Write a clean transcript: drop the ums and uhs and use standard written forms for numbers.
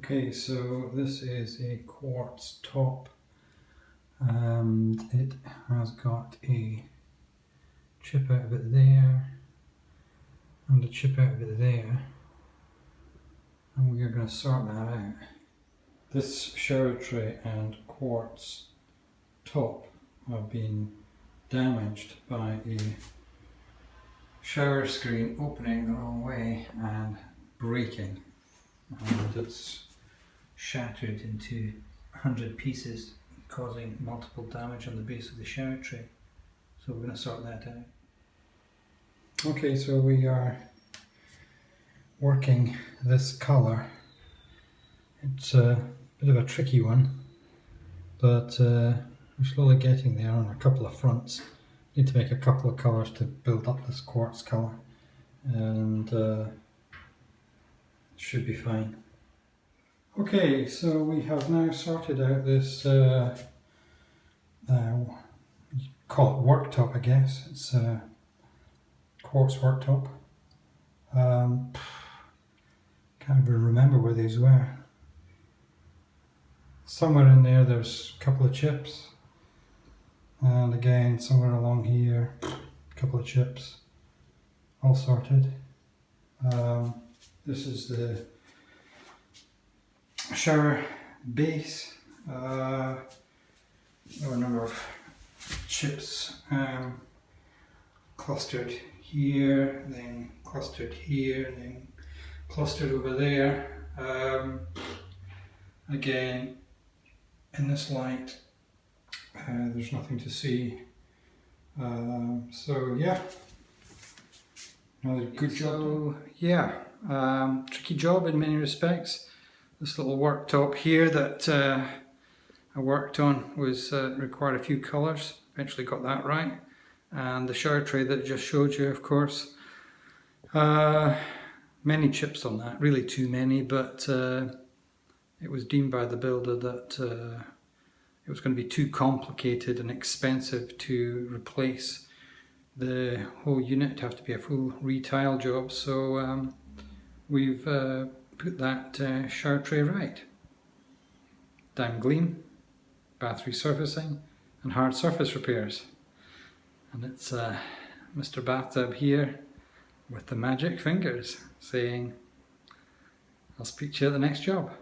Okay, so this is a quartz top and it has got a chip out of it there and a chip out of it there, and we are going to sort that out. This shower tray and quartz top have been damaged by a shower screen opening the wrong way and breaking, and it's shattered into 100 pieces, causing multiple damage on the base of the shower tray. So we're going to sort that out. Okay, so we are working this colour. It's a bit of a tricky one, but we're slowly getting there on a couple of fronts. Need to make a couple of colours to build up this quartz colour, and it should be fine. Okay, so we have now sorted out this, call it worktop, I guess. It's a Quartz Worktop. Can't even remember where these were. Somewhere in there there's a couple of chips, and again somewhere along here a couple of chips, all sorted. This is the shower base. There were a number of chips clustered here, then clustered here, then clustered over there. Again, in this light there's nothing to see, so yeah, another good job. So yeah, tricky job in many respects. This little worktop here that I worked on was required a few colours. Eventually got that right, and the shower tray that I just showed you, of course, many chips on that, really too many, but it was deemed by the builder that it was going to be too complicated and expensive to replace the whole unit. It'd have to be a full retile job, so we've put that shower tray right. Dime gleam, bath resurfacing and hard surface repairs. And it's Mr. Bathtub here with the magic fingers saying, I'll speak to you at the next job.